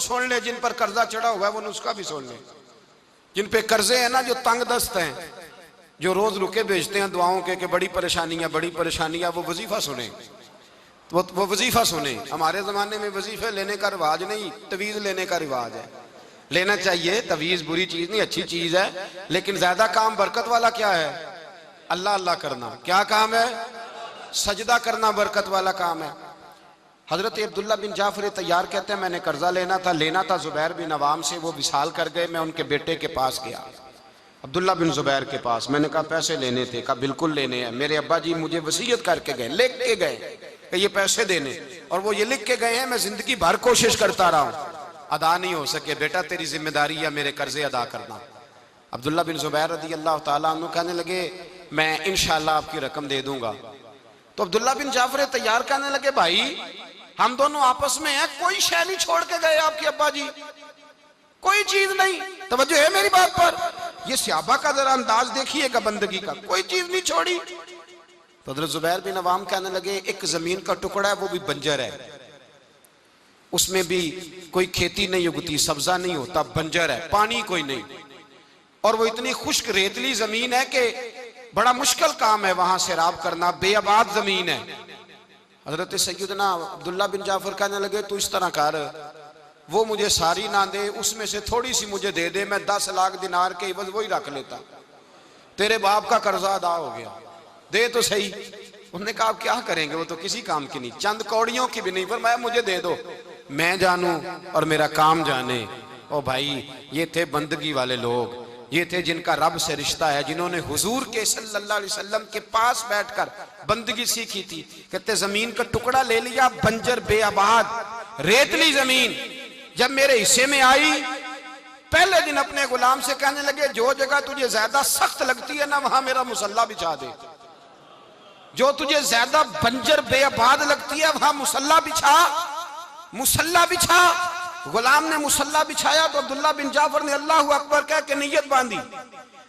सुन ले, जिन पर कर्जा चढ़ा हुआ है वो नुस्खा भी सुन ले। जिन पे कर्जे हैं ना, जो तंग दस्त हैं, जो रोज रुके भेजते हैं दुआओं के बड़ी परेशानियां, वो वजीफा सुने, वो वजीफा सुने। हमारे जमाने में वजीफे लेने का रिवाज नहीं, तवीज लेने का रिवाज है। लेना चाहिए, तवीज बुरी चीज नहीं, अच्छी चीज है, लेकिन ज्यादा काम बरकत वाला क्या है? अल्लाह अल्लाह करना। क्या काम है? सजदा करना बरकत वाला काम है। हजरत अब्दुल्ला बिन जाफर तैयार कहते हैं, मैंने कर्जा लेना था जुबैर बिन अवाम से, वो विसाल कर गए। मैं उनके बेटे के पास गया, अब्दुल्ला बिन जुबैर के पास। मैंने कहा पैसे लेने थे। कहा बिल्कुल लेने हैं, मेरे अब्बा जी मुझे वसीयत करके गए, लिख के गए कि ये पैसे देने, और वो ये लिख के गए हैं। मैं जिंदगी भर कोशिश करता रहा हूँ, अदा नहीं हो सके। बेटा तेरी जिम्मेदारी है मेरे कर्जे अदा करना। अब्दुल्ला बिन जुबैर रदी अल्लाह तआला अन्हु कहने लगे, मैं इंशाल्लाह आपकी रकम दे दूंगा। तो अब्दुल्ला बिन जाफर तैयार कहने लगे, भाई हम दोनों आपस में हैं, कोई शैली छोड़ के गए आपके अब्बा जी, कोई चीज नहीं। तवज्जो है मेरी बात पर? ये सहाबा का जरा अंदाज देखिएगा बंदगी का, कोई चीज नहीं छोड़ी। तो हज़रत जुबैर बिन अवाम कहने लगे, एक जमीन का टुकड़ा है, वो भी बंजर है, उसमें भी कोई खेती नहीं उगती, सब्जा नहीं होता, बंजर है, पानी कोई नहीं, और वो इतनी खुश्क रेतली जमीन है कि बड़ा मुश्किल काम है वहां सैराब करना, बेआबाद जमीन है। हजरत सैयदना अब्दुल्ला बिन जाफर कहने लगे, तू इस तरह कर, वो मुझे सारी ना दे, उसमें से थोड़ी सी मुझे दे दे, मैं 10 लाख दिनार के इवज वही रख लेता, तेरे बाप का कर्जा अदा हो गया, दे तो सही। उन्होंने कहा क्या करेंगे, वो तो किसी काम की नहीं, चंद कौड़ियों की भी नहीं, पर मैं मुझे दे दो, मैं जानू और मेरा काम जाने। ओ भाई, ये थे बंदगी वाले लोग, ये थे जिनका रब से रिश्ता है, जिन्होंने हुजूर के सल्लल्लाहु अलैहि वसल्लम के पास बैठकर बंदगी सीखी थी। कहते जमीन का टुकड़ा ले लिया, बंजर बेआबाद रेतली जमीन, जब मेरे हिस्से में आई, पहले दिन अपने गुलाम से कहने लगे, जो जगह तुझे ज्यादा सख्त लगती है ना, वहां मेरा मुसल्ला बिछा दे, जो तुझे ज्यादा बंजर बेआबाद लगती है वहां मुसल्ला बिछा, मुसल्ला बिछा। गुलाम ने मुसल्ला बिछाया तो अब्दुल्ला बिन जाफर ने अल्लाह अकबर कह के नियत बांधी।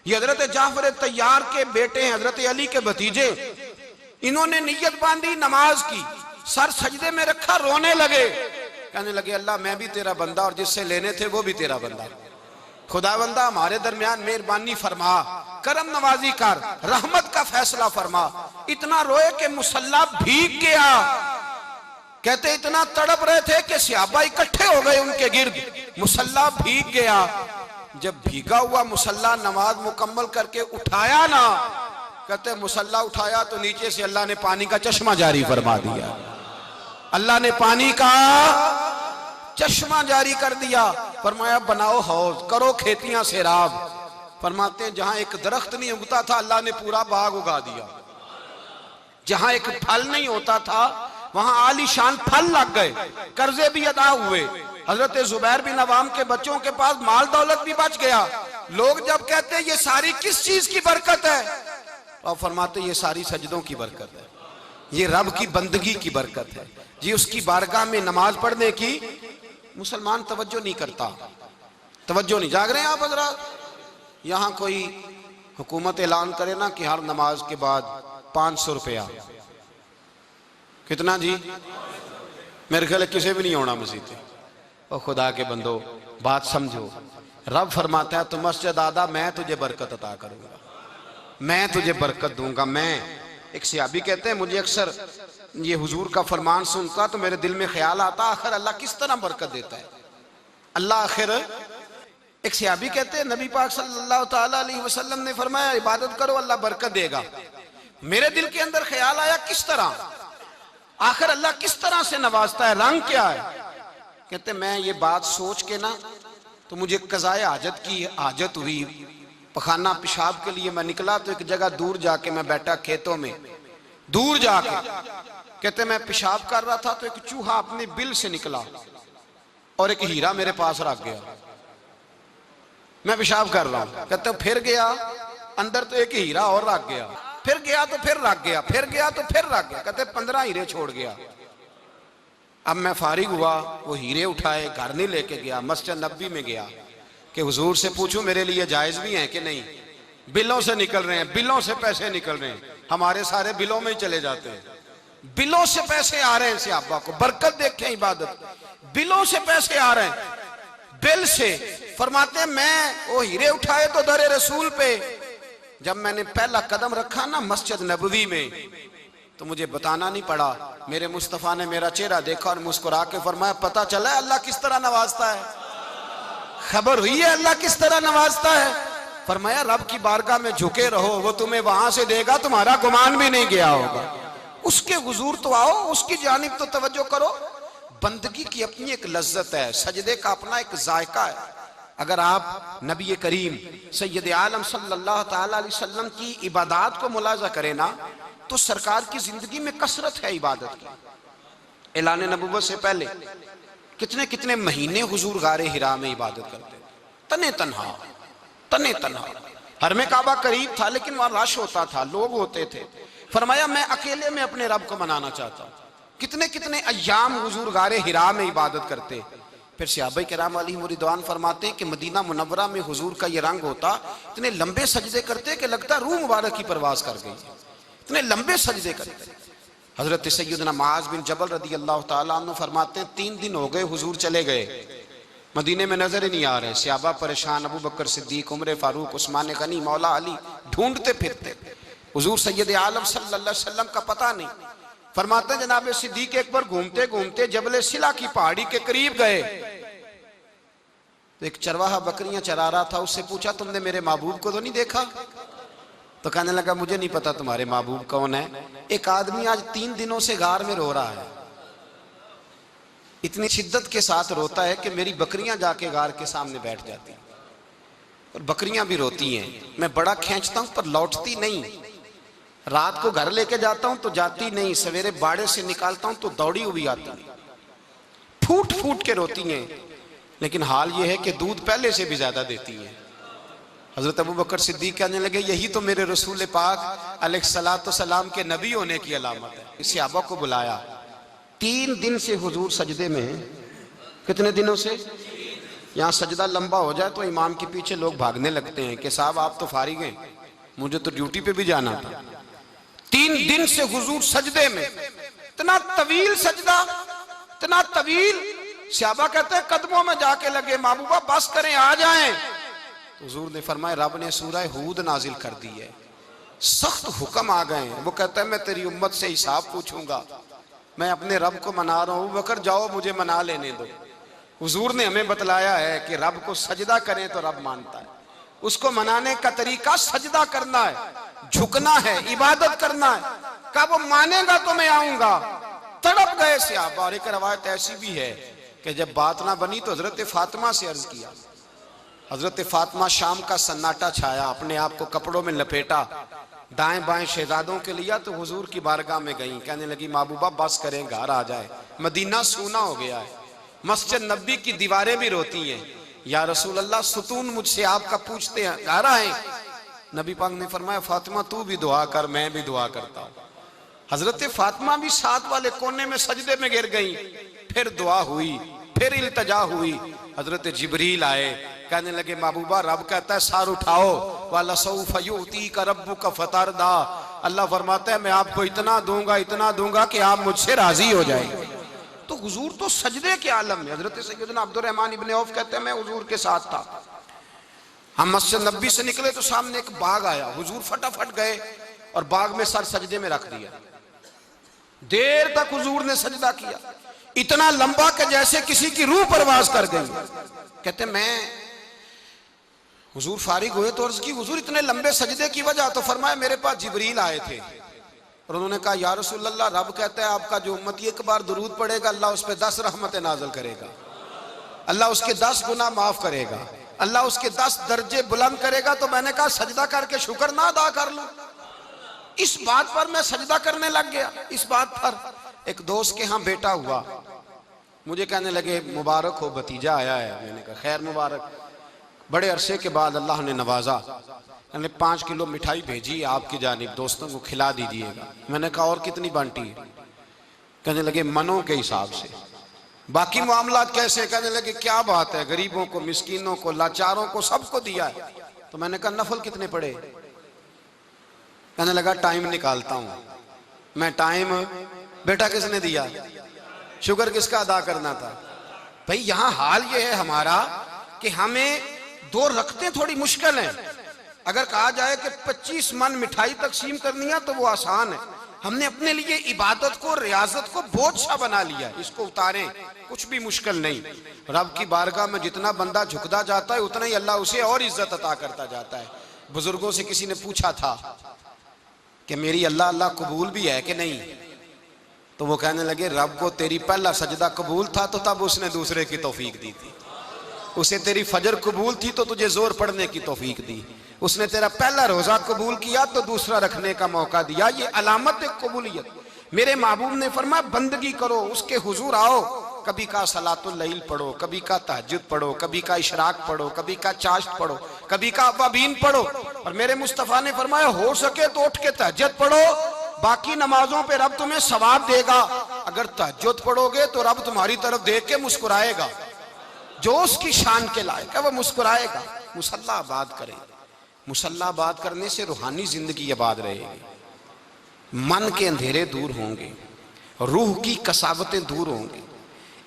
ये हजरत जाफर तैयार के बेटे हैं, हजरत अली के भतीजे, इन्होंने नियत बांधी नमाज की, सर सजदे में रखा, रोने लगे, कहने लगे, अल्लाह मैं भी तेरा बंदा और जिससे लेने थे वो भी तेरा बंदा, खुदावंदा हमारे दरमियान मेहरबानी फरमा, करम नवाजी कर, रहमत का फैसला फरमा। इतना रोए कि मुसल्ला भीग गया। कहते इतना तड़प रहे थे कि सहाबा इकट्ठे हो गए उनके गिर्द, मुसल्ला भीग गया। जब भीगा हुआ मुसल्ला नमाज मुकम्मल करके उठाया ना, कहते मुसल्ला उठाया तो नीचे से अल्लाह ने पानी का चश्मा जारी फरमा दिया, अल्लाह ने पानी का चश्मा जारी कर दिया। फरमाया बनाओ हौज, करो खेतियां सैराब। फरमाते हैं जहां एक दरख्त नहीं उगता था, अल्लाह ने पूरा बाग उगा दिया, जहां एक फल नहीं होता था वहां आलीशान फल लग गए, कर्जे भी अदा हुए। हजरत जुबैर बिन अवाम के बच्चों के पास माल दौलत भी बच गया। लोग जब कहते हैं ये सारी किस चीज की बरकत है, और फरमाते ये सारी सजदों की बरकत है, ये रब की बंदगी की बरकत है जी, उसकी बारगाह में नमाज पढ़ने की। मुसलमान तवज्जो नहीं करता, तवज्जो नहीं, जाग रहे हैं आप हजरात? यहाँ कोई हुकूमत ऐलान करे ना कि हर नमाज के बाद 500 रुपया, कितना जी? मेरे ख्याल किसी भी नहीं होना मस्जिद। और खुदा के बंदो बात समझो, रब फरमाता है तो मस्जिद आदा, मैं तुझे बरकत अता करूंगा, मैं तुझे बरकत दूंगा। मैं एक सहाबी कहते हैं, मुझे अक्सर ये हुजूर का फरमान सुनता तो मेरे दिल में ख्याल आता, आखिर अल्लाह किस तरह बरकत देता है अल्लाह। आखिर एक सहाबी कहते हैं, नबी पाक सल्लल्लाहु ताला अलैहि वसल्लम ने फरमाया इबादत करो अल्लाह बरकत देगा। मेरे दिल के अंदर ख्याल आया किस तरह, आखिर अल्लाह किस तरह से नवाजता है, रंग क्या है? कहते मैं ये बात सोच के ना, तो मुझे कज़ाए हाजत की हाजत हुई, पखाना पेशाब के लिए मैं निकला, तो एक जगह दूर जाके मैं बैठा खेतों में, दूर जाके, कहते मैं पेशाब कर रहा था तो एक चूहा अपने बिल से निकला और एक हीरा मेरे पास रख गया। मैं पेशाब कर रहा हूं, कहते फिर गया अंदर तो एक हीरा और रख गया, फिर गया तो फिर रख गया, फिर गया तो फिर रख गया, कहते 15 हीरे छोड़ गया। अब मैं फारिग हुआ, वो हीरे उठाए, घर नहीं लेके गया, मस्जिद नबी में गया कि हुजूर से पूछूं मेरे लिए जायज भी है कि नहीं। बिलों से निकल रहे हैं, बिलों से पैसे निकल रहे हैं, हमारे सारे बिलों में ही चले जाते हैं, बिलों से पैसे आ रहे हैं। सहाबा को बरकत देखें, इबादत, बिलों से पैसे आ रहे हैं। बिल से। फरमाते मैं वो हीरे उठाए तो दरे रसूल पे। जब मैंने पहला कदम रखा ना मस्जिद नबवी में, तो मुझे बताना नहीं पड़ा, मेरे मुस्तफा ने मेरा चेहरा देखा और मुस्कुरा के फरमाया, पता चला है अल्लाह किस तरह नवाजता है, खबर हुई है अल्लाह किस तरह नवाजता है। फरमाया रब की बारगाह में झुके रहो, वो तुम्हें वहां से देगा, तुम्हारा गुमान भी नहीं गया होगा। उसके हुजूर तो आओ, उसकी जानिब तो तवज्जो करो। बंदगी की अपनी एक लज्जत है, सजदे का अपना एक जायका है। अगर आप नबी करीम सैयद आलम सल्लल्लाहु ताला अलैहि वसल्लम की इबादत को मुलाजा करें ना, तो सरकार की जिंदगी में कसरत है इबादत की। ऐलान नबुव्वत से पहले कितने कितने महीने हुजूर गारे हिरा में इबादत करते, तने तन्हा। हर में काबा करीब था, लेकिन वहां रश होता था, लोग होते थे। फरमाया मैं अकेले में अपने रब को मनाना चाहता हूं। कितने कितने अय्याम हुजूर गारे हिरा में इबादत करते। फिर सहाबा किराम अलैहिम रिदवान फरमाते हैं कि मदीना मुनव्वरा में हुजूर का ये रंग होता, इतने लंबे सजदे करते कि लगता रूह मुबारक की परवाज कर गई, इतने लंबे सजदे करते। हजरत सैयदना मुआज बिन जबल रदी अल्लाह ताला अन्हु फरमाते हैं 3 दिन हो गए हुजूर चले गए, मदीने में नजर ही नहीं आ रहे। सहाबा परेशान, अबू बकर सिद्दीक, उमर फारूक, उस्मान गनी, मौला अली ढूंढते फिरते, हुजूर सैयद आलम सल्लल्लाहु अलैहि वसल्लम का पता नहीं। फरमाते जनाब सिद्दीक एक बार घूमते घूमते जबले सिला की पहाड़ी के करीब गए, तो एक चरवाहा बकरियां चरा रहा था, उससे पूछा तुमने मेरे महबूब को तो नहीं देखा? तो कहने लगा मुझे नहीं पता तुम्हारे महबूब कौन है। एक आदमी आज 3 दिनों से गार में रो रहा है, इतनी शिद्दत के साथ रोता है कि मेरी बकरियां जाके गार के सामने बैठ जाती, और बकरियां भी रोती हैं। मैं बड़ा खींचता हूं पर लौटती नहीं, रात को घर लेके जाता हूं तो जाती नहीं, सवेरे बाड़े से निकालता हूं तो दौड़ी हुई आती, फूट फूट के रोती हैं। लेकिन हाल यह है कि दूध पहले से भी ज्यादा देती है। हजरत अबू बकर सिद्दीक कहने लगे यही तो मेरे रसूल पाक अलैहिस्सलातु सलाम के नबी होने की अलामत है। इस सहाबा को बुलाया, 3 दिन से हुजूर सजदे में। कितने दिनों से? यहाँ सजदा लंबा हो जाए तो इमाम के पीछे लोग भागने लगते हैं कि साहब आप तो फारिग हैं, मुझे तो ड्यूटी पे भी जाना था। 3 दिन से हुजूर सजदे में, इतना तवील सजदा, इतना तवील। सहाबा कहते हैं कदमों में जाके लगे, महबूबा बस करें आ जाएं। हुजूर ने फरमाया रब ने सूरह हूद नाजिल कर दी है, सख्त हुक्म आ गए हैं। वो कहता है मैं तेरी उम्मत से हिसाब पूछूंगा, मैं अपने रब को मना रहा हूं, बकर जाओ मुझे मना लेने दो। हुजूर ने हमें बतलाया है कि रब को सजदा करें तो रब मानता है, उसको मनाने का तरीका सजदा करना है, झुकना है, इबादत करना है। कहा वो मानेगा तो मैं आऊंगा। तड़प गए सहाबा। और एक रवायत ऐसी भी है कि जब बात ना बनी तो हजरत फातिमा से अर्ज किया। हजरत फातिमा शाम का सन्नाटा छाया, अपने आप को कपड़ों में लपेटा, दाएं बाएं शहजादों के लिया, तो हुजूर की बारगाह में गई। कहने लगी महबूबा बस करें घर आ जाए, मदीना सूना हो गया है, मस्जिद नबी की दीवारें भी रोती हैं। या रसूल अल्लाह सुतून मुझसे आपका पूछते हैं घर आए। नबी पाक ने फरमाया फातिमा तू भी दुआ कर, मैं भी दुआ करता हूँ। हजरत फातिमा भी साथ वाले कोने में सजदे में गिर गई। फिर दुआ हुई, फिर इल्तजा हुई। हजरत जिब्रील आए, कहने लगे महबूबा रब कहता है सार उठाओ, वाला सौफ युतीका रब्बुका फतरदा। अल्लाह फरमाता है मैं आपको इतना दूंगा कि आप मुझसे राजी हो जाएंगे। तो हुजूर तो सजदे के आलम में। हजरत सैयदना अब्दुर्रहमान इब्ने औफ कहते हैं मैं हुजूर के साथ था, हम मस्जिद नबी से निकले तो सामने एक बाग आया, हुजूर फटाफट गए और बाग में सर सजदे में रख दिया। देर तक हुजूर ने सजदा किया, इतना लंबा कि जैसे किसी की रूह परवाज कर गई। कहते मैं हुजूर फारिग हुए तो अर्ज की हुजूर इतने लंबे सजदे की वजह? तो फरमाया मेरे पास जिब्रील आए थे और उन्होंने कहा या रसूल अल्लाह रब कहता है आपका जो उम्मती एक बार दुरूद पड़ेगा अल्लाह उस पर 10 रहमतें नाज़िल करेगा, अल्लाह उसके 10 गुनाह माफ करेगा, अल्लाह उसके 10 दर्जे बुलंद करेगा। तो मैंने कहा सजदा करके शुक्र ना अदा कर लूं? इस बात पर मैं सजदा करने लग गया। इस बात पर एक दोस्त के यहाँ बेटा हुआ, मुझे कहने लगे मुबारक हो भतीजा आया है। मैंने कहा खैर मुबारक। बड़े अरसे के बाद अल्लाह ने नवाजा, मैंने 5 किलो मिठाई भेजी आपकी जानिब, दोस्तों को खिला दीजिएगा। मैंने कहा और कितनी बांटी है? कहने लगे मनों के हिसाब से। बाकी मामलात कैसे? कहने लगे क्या बात है, गरीबों को, मिस्कीनों को, लाचारों को सबको दिया है। तो मैंने कहा नफल कितने पड़े? कहने लगा टाइम निकालता हूं मैं। टाइम बेटा किसने दिया? शुक्र किसका अदा करना था? भाई यहां हाल ये है हमारा कि हमें दो रखते थोड़ी मुश्किल है। अगर कहा जाए कि 25 मन मिठाई तकसीम करनी है तो वो आसान है। हमने अपने लिए इबादत को, रियाजत को बोझ सा बना लिया, इसको उतारें, कुछ भी मुश्किल नहीं। रब की बारगाह में जितना बंदा झुकता जाता है उतना ही अल्लाह उसे और इज्जत अता करता जाता है। बुजुर्गों से किसी ने पूछा था कि मेरी अल्लाह अल्लाह कबूल भी है कि नहीं, तो वो कहने लगे रब को तेरी पहला सजदा कबूल था तो तब उसने दूसरे की तौफीक दी थी। उसे तेरी फजर कबूल थी तो तुझे जोर पढ़ने की तौफीक दी। उसने तेरा पहला रोजा कबूल किया तो दूसरा रखने का मौका दिया। ये अलामत है कबूलियत। मेरे महबूब ने फरमाया बंदगी करो, उसके हुजूर आओ, कभी का सलातुल लैल पढ़ो, कभी का तहज्जुद पढ़ो, कभी का इशराक पढ़ो, कभी का चाश्त पढ़ो, कभी का अवाबीन पढ़ो। और मेरे मुस्तफा ने फरमाया हो सके तो उठ के तहज्जुद पढ़ो, बाकी नमाजों पे रब तुम्हें सवाब देगा। अगर तहज्जुद पढ़ोगे तो रब तुम्हारी तरफ देख के मुस्कुराएगा, जो उसकी शान के लायक है वो मुस्कुराएगा। मुसल्ला आबाद करें, मुसल्ला आबाद करने से रूहानी जिंदगी आबाद रहेगी, मन के अंधेरे दूर होंगे, रूह की कसावतें दूर होंगी।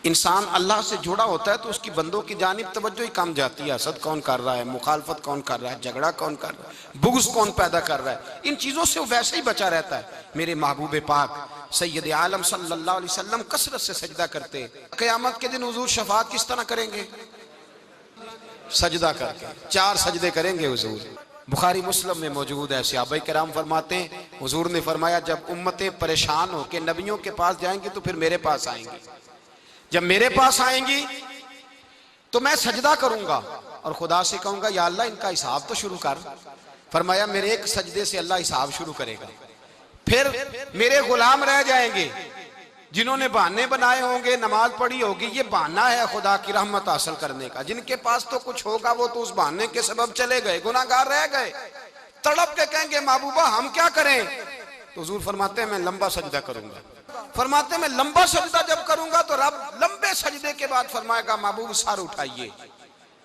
इंसान अल्लाह से जुड़ा होता है तो उसकी बंदों की जानिब तवज्जो ही कम जाती है। हसद कौन कर रहा है, मुखालफत कौन कर रहा है, झगड़ा कौन कर रहा है, बुग़्ज़ कौन पैदा कर रहा है, इन चीज़ों से वो वैसे ही बचा रहता है। मेरे महबूब पाक सैयद आलम सल्लल्लाहु अलैहि वसल्लम कसरत से सजदा करते। क़यामत के दिन हुजूर शफाअत किस तरह करेंगे? सजदा करके 4 सजदे करेंगे हुजूर। बुखारी मुस्लिम में मौजूद है। सहाबा किराम फरमाते हैं हुजूर ने फरमाया जब उम्मतें परेशान हो के नबियों के पास जाएंगी तो फिर मेरे पास आएंगी। जब मेरे पास आएंगी तो मैं सजदा करूंगा और खुदा से कहूंगा या अल्लाह इनका हिसाब तो शुरू कर। फरमाया मेरे एक सजदे से अल्लाह हिसाब शुरू करेगा। फिर मेरे गुलाम रह जाएंगे जिन्होंने बहाने बनाए होंगे, नमाज पढ़ी होगी, ये बहाना है खुदा की रहमत हासिल करने का। जिनके पास तो कुछ होगा वो तो उस बहाने के सबब चले गए, गुनाहगार रह गए, तड़प के कहेंगे महबूबा हम क्या करें? तो हुजूर फरमाते हैं मैं लंबा सजदा करूंगा। फरमाते मैं लंबा सजदा जब करूंगा तो रब लंबे सजदे के बाद फरमाएगा महबूब सर उठाइए,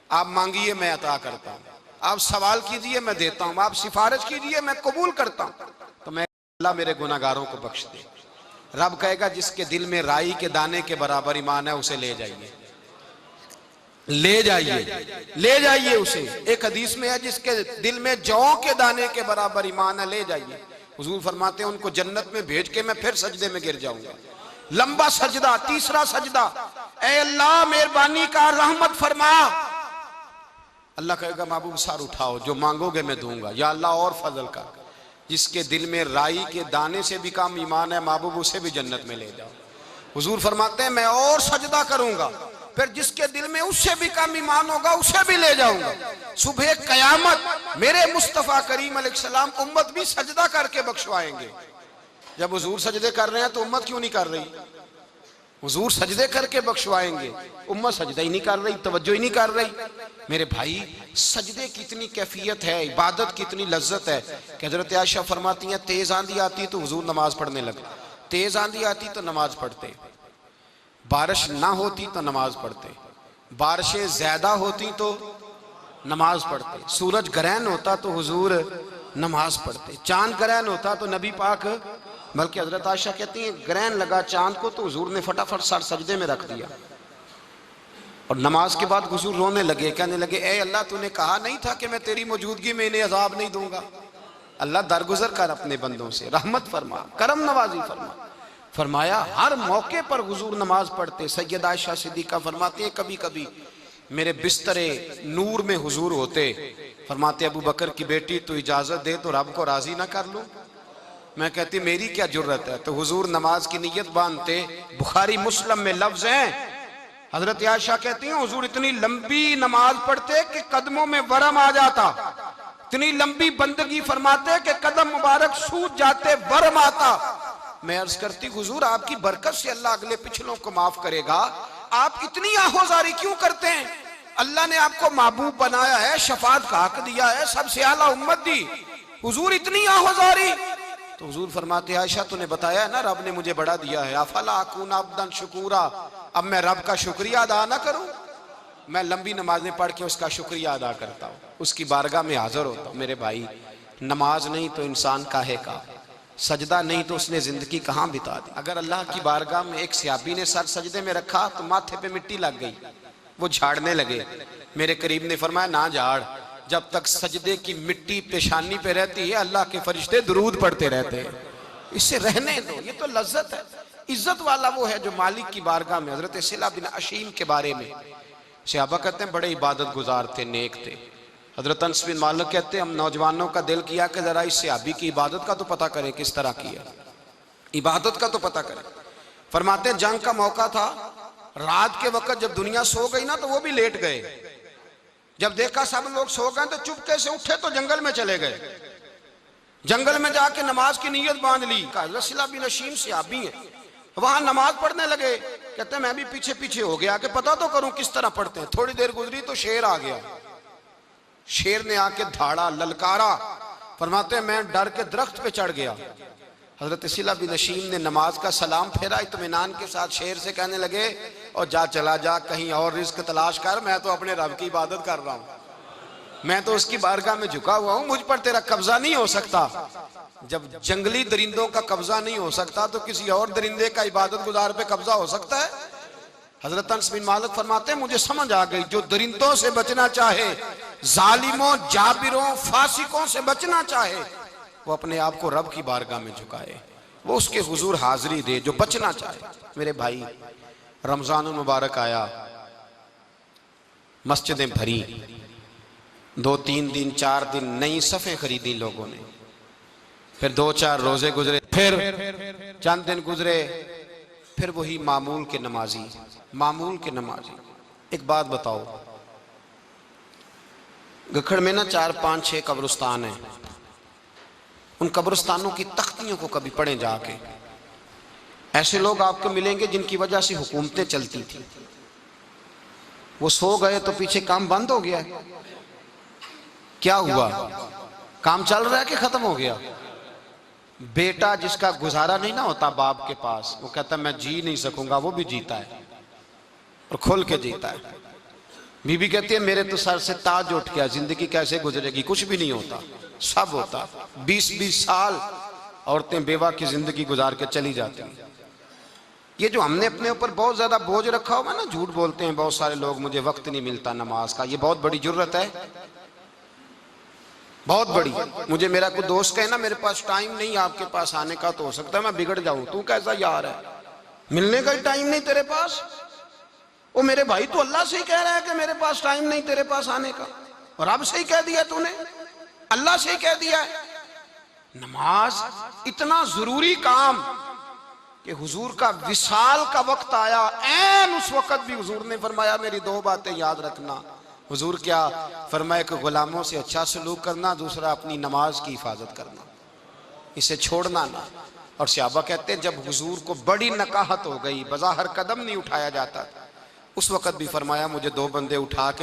आप मांगिए मैं अता करता हूं, आप सवाल कीजिए मैं देता हूं, आप सिफारिश कीजिए मैं कबूल करता हूं। तो मैं अल्लाह मेरे गुनाहगारों को बख्श दे। रब कहेगा जिसके दिल में राई के दाने के बराबर ईमान है उसे ले जाइए, ले जाइए, ले जाइए उसे। एक हदीस में है जिसके दिल में जौ के दाने के बराबर ईमान है, ले जाइए। हुजूर फरमाते हैं उनको जन्नत में भेज के मैं फिर सजदे में गिर जाऊंगा। लंबा सजदा, तीसरा सजदा, ऐ अल्लाह मेहरबानी का रहमत फरमा। अल्लाह कहेगा महबूब सर उठाओ, जो मांगोगे मैं दूंगा। या अल्लाह और फजल का, जिसके दिल में राई के दाने से भी कम ईमान है महबूब उसे भी जन्नत में ले जाओ। हुजूर फरमाते हैं मैं और सजदा करूंगा, फिर जिसके दिल में उससे भी कम ईमान होगा उसे भी ले जाऊंगा। सुबह कयामत मेरे मुस्तफा करीम अलैहिस्सलाम उम्मत भी सजदा करके बख्शवाएंगे। जब हुजूर सजदे कर रहे हैं तो उम्मत क्यों नहीं कर रही? हुजूर सजदे करके बख्शवाएंगे, उम्मत सजदा ही नहीं कर रही, तवज्जो ही नहीं कर रही। मेरे भाई सजदे की इतनी कैफियत है, इबादत की इतनी लज्जत है कि हजरत आयशा फरमाती हैं तेज आंधी आती तो हुजूर नमाज पढ़ने लगे, तेज आंधी आती तो नमाज पढ़ते, बारिश ना होती तो नमाज पढ़ते, बारिशें ज्यादा होती तो नमाज पढ़ते, सूरज ग्रहण होता तो हुजूर नमाज पढ़ते, चांद ग्रहण होता तो नबी पाक, बल्कि हजरत आयशा कहती हैं ग्रहण लगा चांद को तो हुजूर ने फटाफट सर सजदे में रख दिया और नमाज के बाद हुजूर रोने लगे, कहने लगे ए अल्लाह तूने कहा नहीं था कि मैं तेरी मौजूदगी में इन्हें अजाब नहीं दूंगा। अल्लाह दरगुजर कर अपने बंदों से, रहमत फरमा, करम नवाजी फरमा। फरमाया हर मौके पर हुजूर नमाज पढ़ते। सैयद आयशा सिद्दीका फरमाती हैं कभी कभी मेरे बिस्तरे नूर में हुजूर होते, फरमाते अबू बकर की बेटी तो इजाजत दे तो रब को राजी ना कर लूं। मैं कहती मेरी क्या जुर्रत है। तो हुजूर नमाज की नीयत बांधते। बुखारी मुस्लिम में लफ्ज हैं, हजरत आयशा कहती हैं हुजूर इतनी लंबी नमाज पढ़ते कि कदमों में वरम आ जाता, इतनी लंबी बंदगी फरमाते कि कदम मुबारक सूज जाते, वरम आता। मैं अर्ज करती हुजूर आपकी बरकत से अल्लाह अगले पिछलों को माफ करेगा, आप इतनी आहोजारी क्यों करते हैं? अल्लाह ने आपको महबूब बनाया है, शफाअत का हक दिया है, सबसे आला उम्मत दी, हुजूर इतनी आहोजारी। तो हुजूर फरमाते आयशा तूने बताया है ना रब ने मुझे बड़ा दिया है, अफला अकून अब्दन शुकूरा, अब मैं रब का शुक्रिया अदा ना करूं? मैं लंबी नमाजें पढ़ के उसका शुक्रिया अदा करता हूं, उसकी बारगाह में हाजिर होता हूं। मेरे भाई नमाज नहीं तो इंसान काहे का, सजदा नहीं तो उसने जिंदगी कहां बिता दी। अगर अल्लाह की बारगाह में एक सहाबी ने सर सजदे में रखा तो माथे पे मिट्टी लग गई, वो झाड़ने लगे। मेरे करीब ने फरमाया ना झाड़, जब तक सजदे की मिट्टी पेशानी पे रहती है अल्लाह के फरिश्ते दुरूद पढ़ते रहते हैं, इससे रहने दो, ये तो लज्जत है। इज्जत वाला वो है जो मालिक की बारगाह में। हजरत सिला बिन अशीम के बारे में सहाबा कहते हैं बड़े इबादत गुजार थे, नेक थे। हजरत अनस बिन मालिक कहते हैं हम नौजवानों का दिल किया कि जरा इस सहाबी की इबादत का तो पता करें, किस तरह की है इबादत का तो पता करें। फरमाते जंग का मौका था, रात के वक्त जब दुनिया सो गई ना तो वो भी लेट गए। जब देखा सब लोग सो गए तो चुपके से उठे तो जंगल में चले गए। जंगल में जाके नमाज की नीयत बांध ली। हजरत सिला बिन अशीम सहाबी है, वहां नमाज पढ़ने लगे। कहते हैं मैं भी पीछे पीछे हो गया कि पता तो करूं किस तरह पढ़ते हैं। थोड़ी देर गुजरी तो शेर आ गया। शेर ने आके धाड़ा, ललकारा। फरमाते हैं मैं डर के दरख्त पे चढ़ गया। हजरत सिला बिन अशीम ने नमाज का सलाम फेरा, इत्मीनान के साथ शेर से कहने लगे और जा चला जा, कहीं और रिस्क तलाश कर, मैं तो अपने रब की इबादत कर रहा हूं, मैं तो उसकी बारगाह में झुका हुआ हूं, मुझ पर तेरा कब्जा नहीं हो सकता। जब जंगली दरिंदों का कब्जा नहीं हो सकता तो किसी और दरिंदे का इबादत गुजार पे कब्जा हो सकता है। हजरत अनस बिन मालिक फरमाते हैं मुझे समझ आ गई, जो दरिंदों से बचना चाहे, जालिमों, जाबिरों, फासिकों से बचना चाहे, वो अपने आप को रब की बारगाह में झुकाए, वो उसके हुजूर हाजिरी दे। जो बचना चाहे मेरे भाई, रमजान मुबारक आया, मस्जिदें भरी, 2-3 दिन 4 दिन नई सफ़ें खरीदी लोगों ने, फिर 2-4 रोजे गुजरे, फिर चंद दिन गुजरे, फिर वही मामूल के नमाजी, मामूल के नमाजी। एक बात बताओ, गखड़ में ना 4-5-6 कब्रिस्तान है, उन कब्रिस्तानों की तख्तियों को कभी पढ़ें जाके। ऐसे लोग आपको मिलेंगे जिनकी वजह से हुकूमतें चलती थी, वो सो गए तो पीछे काम बंद हो गया। क्या हुआ? काम चल रहा है कि खत्म हो गया? बेटा जिसका गुजारा नहीं ना होता बाप के पास, वो कहता मैं जी नहीं सकूंगा, वो भी जीता है और खुल के जीता है। बीबी कहती है मेरे तो सर से ताज उठ गया, जिंदगी कैसे गुजरेगी? कुछ भी नहीं होता, सब होता। 20-20 साल औरतें बेवा की जिंदगी गुजार के चली जाती हैं। ये जो हमने अपने ऊपर बहुत ज्यादा बोझ रखा हुआ ना, झूठ बोलते हैं बहुत सारे लोग, मुझे वक्त नहीं मिलता नमाज का, ये बहुत बड़ी जुर्रत है, बहुत बड़ी। मुझे मेरा कोई दोस्त कहे ना मेरे पास टाइम नहीं आपके पास आने का, तो हो सकता है मैं बिगड़ जाऊं। तू कैसा यार है, मिलने का ही टाइम नहीं तेरे पास? वो मेरे भाई तो अल्लाह से ही कह रहा है कि मेरे पास टाइम नहीं तेरे पास आने का, और रब से ही कह दिया तूने, अल्लाह से ही कह दिया है। नमाज इतना जरूरी काम कि हुजूर का विसाल का वक्त आया, ऐन उस वक्त भी हुजूर ने फरमाया मेरी 2 बातें याद रखना। हुजूर क्या फरमाया कि गुलामों से अच्छा सलूक करना, दूसरा अपनी नमाज की हिफाजत करना, इसे छोड़ना ना। और सहाबा कहते हैं जब हुजूर को बड़ी नकाहत हो गई, बज़ाहिर कदम नहीं उठाया जाता, उस वक्त भी फरमाया मुझे 2 बंदे उठा के